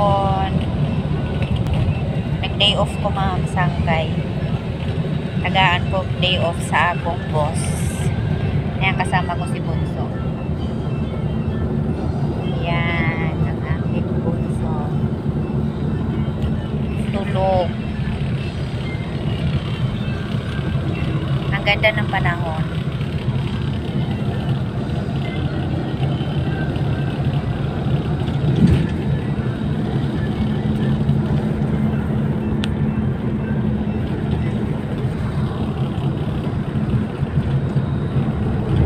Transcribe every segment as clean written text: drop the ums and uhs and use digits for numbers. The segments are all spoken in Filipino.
hapon. Nag-day off ko mga kasangkay. Tagaan ko day off sa akong boss. Ayan, kasama ko si Bunso. Yan, ang aking Bunso. Tulog. Ang ganda ng panahon.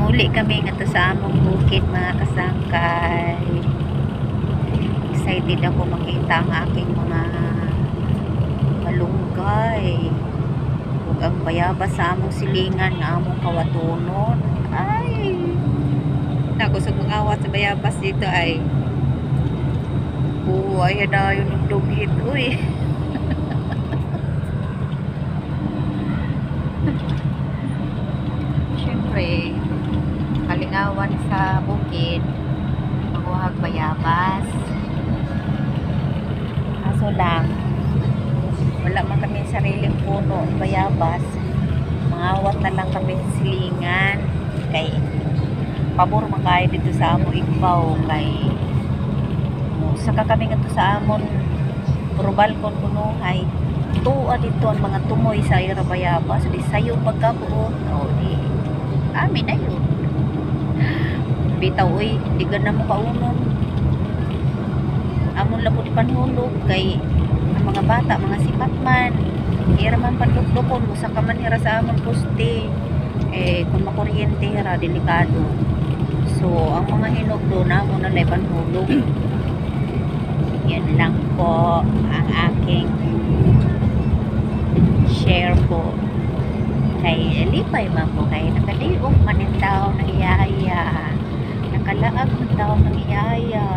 Muli kami nga to sa among bukid mga kasangkay. Excited ako makita ang aking mga malunggay. Ug ang bayabas sa among silingan nga among kawatunon. Ay! Nakusog mga awat sa bayabas dito ay. Ay na yun yung dugit. Uy! Siyempre, kalingawan sa bukid, makuhag bayabas. Kaso lang, wala man kami sariling puno bayabas. Mangawat na lang kami sa silingan. Kay pabor man kayo dito sa amo igbaw. Kay saka kami nga sa amon rubal kon kunuhay. Tuwa dito ang mga tumoy sa ira bayabas. Di sayo pagkabuo. O di amin na yun. Bitaw, uy, di gana mo kaunon. Amon lang po di panhulog. Kay ang mga bata, mga sipat man. Ira man panluklukon mo sa kaman hira sa amon poste. Kung makuryente hira, delikado. So, ang mga hinugdo na mo na lay panhulog. Yan lang po ang aking share po. Kay lipay man po kay nakaliog man yung tao ng iyaya, nakalaag ng tao ng iyaya.